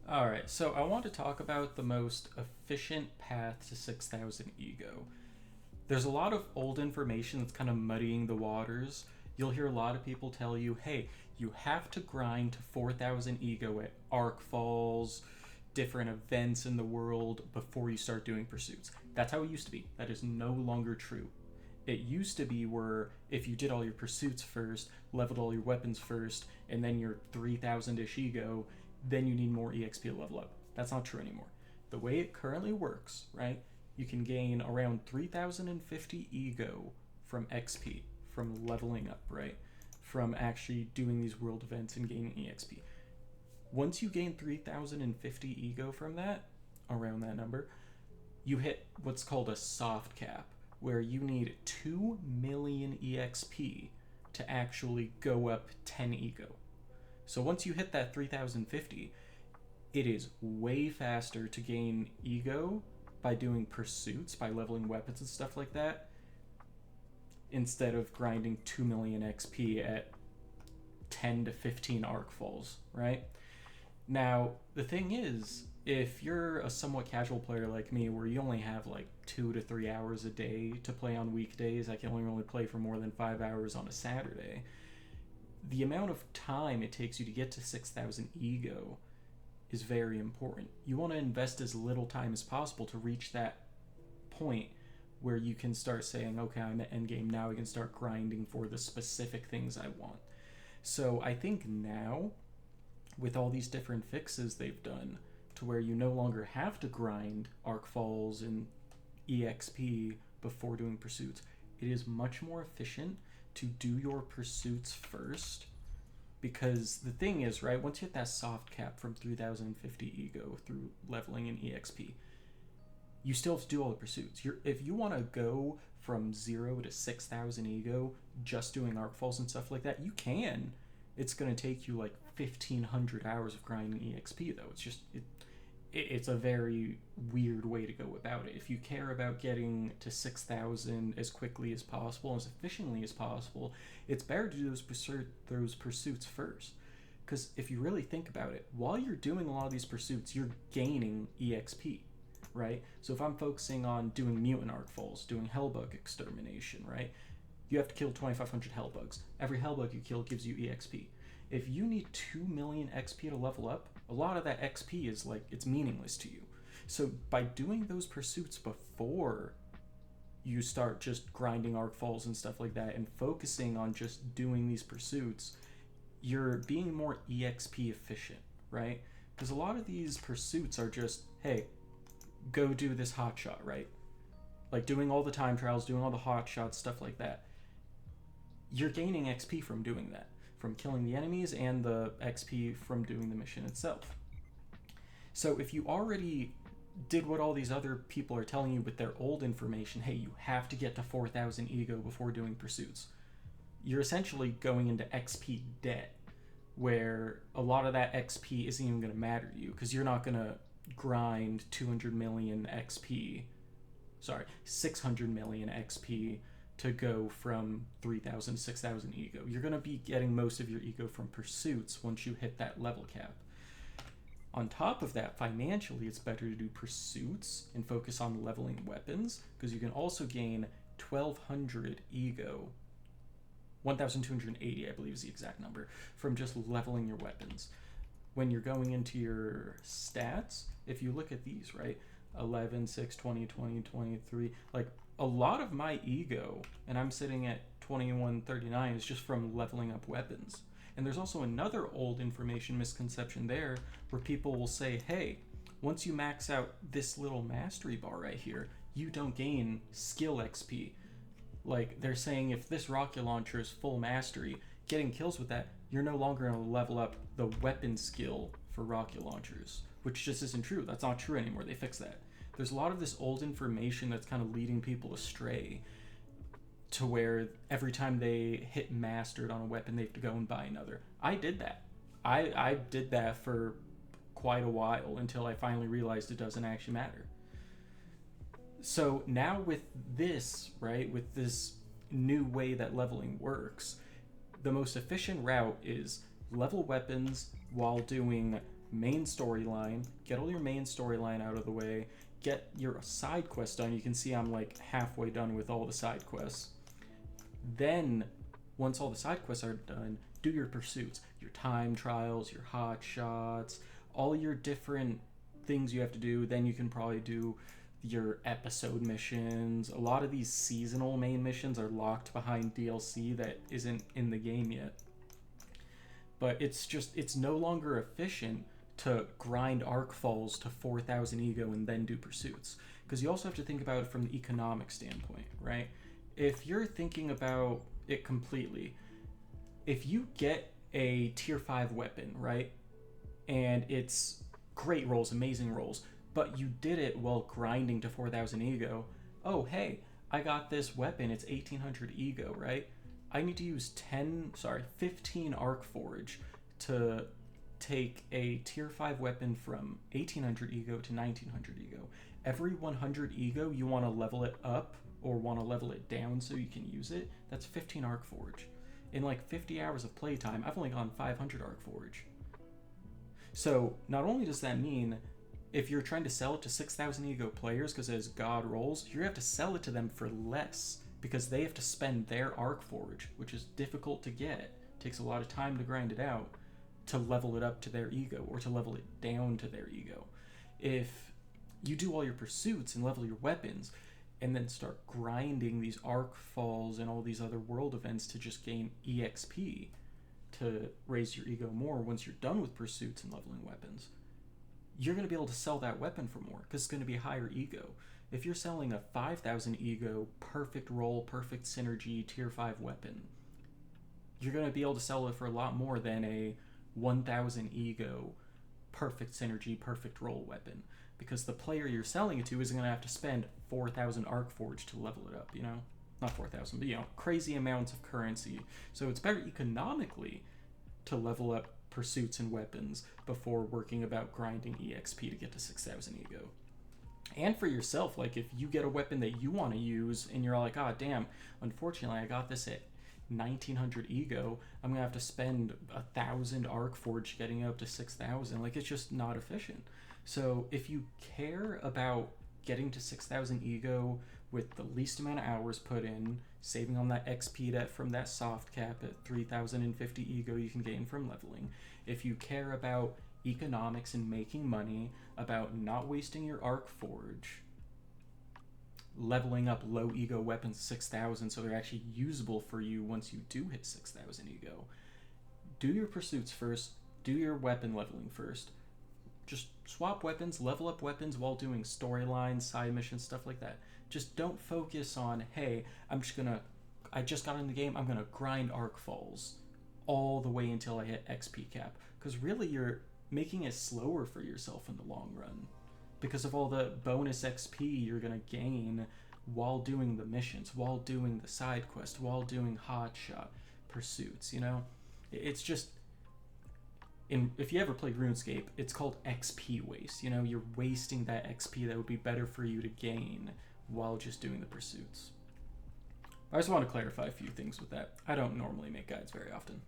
All right, so I want to talk about the most efficient path to 6,000 ego. There's a lot of old information that's kind of muddying the waters. You'll hear a lot of people tell you, hey, you have to grind to 4,000 ego at arc falls, different events in the world before you start doing pursuits. That's how it used to be. That is no longer true. It used to be where if you did all your pursuits first, leveled all your weapons first, and then your 3,000 ish ego, then you need more EXP to level up. That's not true anymore. The way it currently works, right? You can gain around 3,050 ego from XP, from leveling up, right? From actually doing these world events and gaining EXP. Once you gain 3,050 ego from that, around that number, you hit what's called a soft cap, where you need 2 million EXP to actually go up 10 ego. So once you hit that 3,050, it is way faster to gain ego by doing pursuits, by leveling weapons and stuff like that, instead of grinding 2 million XP at 10 to 15 arc falls, right? Now, the thing is, if you're a somewhat casual player like me, where you only have like 2 to 3 hours a day to play on weekdays, I can only really play for more than 5 hours on a Saturday. The amount of time it takes you to get to 6,000 ego is very important. You want to invest as little time as possible to reach that point where you can start saying, okay, I'm at endgame now, I can start grinding for the specific things I want. So I think now, with all these different fixes they've done, to where you no longer have to grind arc falls and EXP before doing pursuits, it is much more efficient to do your pursuits first. Because the thing is, right, once you hit that soft cap from 3,050 ego through leveling in EXP, you still have to do all the pursuits. If you want to go from 0 to 6,000 ego just doing arc falls and stuff like that, you can. It's going to take you like 1,500 hours of grinding EXP, though. It's a very weird way to go about it. If you care about getting to 6,000 as quickly as possible, as efficiently as possible, it's better to do those pursuits first. Because if you really think about it, while you're doing a lot of these pursuits, you're gaining EXP, right? So if I'm focusing on doing mutant arc falls, doing hellbug extermination, right? You have to kill 2,500 hellbugs. Every hellbug you kill gives you EXP. If you need 2 million XP to level up, a lot of that XP is like, it's meaningless to you. So by doing those pursuits before you start just grinding arc falls and stuff like that and focusing on just doing these pursuits, you're being more EXP efficient, right? Because a lot of these pursuits are just, hey, go do this hot shot, right? Like doing all the time trials, doing all the hot shots, stuff like that. You're gaining XP from doing that, from killing the enemies, and the XP from doing the mission itself. So if you already did what all these other people are telling you with their old information, hey, you have to get to 4,000 ego before doing pursuits, you're essentially going into XP debt, where a lot of that XP isn't even going to matter to you, because you're not going to grind 200 million XP, sorry, 600 million XP to go from 3,000 to 6,000 ego. You're going to be getting most of your ego from pursuits once you hit that level cap. On top of that, financially, it's better to do pursuits and focus on leveling weapons, because you can also gain 1,200 ego, 1,280, I believe is the exact number, from just leveling your weapons. When you're going into your stats, if you look at these, right, 11, 6, 20, 20, 23, like a lot of my ego, and I'm sitting at 2139, is just from leveling up weapons. And there's also another old information misconception there, where people will say, hey, once you max out this little mastery bar right here, you don't gain skill XP. Like, they're saying if this rocket launcher is full mastery, getting kills with that, you're no longer going to level up the weapon skill for rocket launchers, which just isn't true. That's not true anymore. They fixed that. There's a lot of this old information that's kind of leading people astray, to where every time they hit mastered on a weapon, they have to go and buy another. I did that. I did that for quite a while until I finally realized it doesn't actually matter. So now with this, right, with this new way that leveling works, the most efficient route is level weapons while doing main storyline, get all your main storyline out of the way, get your side quest done. You can see I'm like halfway done with all the side quests. Then, once all the side quests are done, do your pursuits, your time trials, your hot shots, all your different things you have to do. Then you can probably do your episode missions. A lot of these seasonal main missions are locked behind DLC that isn't in the game yet. But it's no longer efficient to grind arc falls to 4,000 ego and then do pursuits. Because you also have to think about it from the economic standpoint, right? If you're thinking about it completely, if you get a tier 5 weapon, right? And it's great rolls, amazing rolls, but you did it while grinding to 4,000 ego. Oh, hey, I got this weapon, it's 1,800 ego, right? I need to use 15 Arc Forge to take a tier 5 weapon from 1,800 ego to 1,900 ego. Every 100 ego, you want to level it up or want to level it down so you can use it. That's 15 Arc Forge. In like 50 hours of playtime, I've only gone 500 Arc Forge. So not only does that mean if you're trying to sell it to 6,000 ego players because it has god rolls, you have to sell it to them for less because they have to spend their Arc Forge, which is difficult to get, takes a lot of time to grind it out, to level it up to their ego or to level it down to their ego. If you do all your pursuits and level your weapons and then start grinding these arc falls and all these other world events to just gain EXP to raise your ego more once you're done with pursuits and leveling weapons, you're going to be able to sell that weapon for more because it's going to be higher ego. If you're selling a 5,000 ego, perfect roll, perfect synergy, tier 5 weapon, you're going to be able to sell it for a lot more than a 1,000 ego, perfect synergy, perfect roll weapon. Because the player you're selling it to isn't going to have to spend 4,000 Arc Forge to level it up, you know? Not 4,000, but, you know, crazy amounts of currency. So it's better economically to level up pursuits and weapons before working about grinding EXP to get to 6,000 ego. And for yourself, like if you get a weapon that you want to use and you're like, oh damn, unfortunately I got this at 1,900 ego, I'm gonna have to spend 1,000 Arc Forge getting up to 6,000. Like it's just not efficient. So if you care about getting to 6,000 ego with the least amount of hours put in, saving on that XP that from that soft cap at 3,050 ego you can gain from leveling, if you care about economics and making money, about not wasting your Arc Forge, leveling up low ego weapons 6,000 so they're actually usable for you once you do hit 6,000 ego, do your pursuits first, do your weapon leveling first. Just swap weapons, level up weapons while doing storylines, side missions, stuff like that. Just don't focus on, hey, I just got in the game, I'm gonna grind arc falls all the way until I hit XP cap. Because really you're making it slower for yourself in the long run. Because of all the bonus XP you're gonna gain while doing the missions, while doing the side quest, while doing hotshot pursuits, you know? It's just... if you ever played RuneScape, it's called XP waste. You know, you're wasting that XP that would be better for you to gain while just doing the pursuits. I just want to clarify a few things with that. I don't normally make guides very often.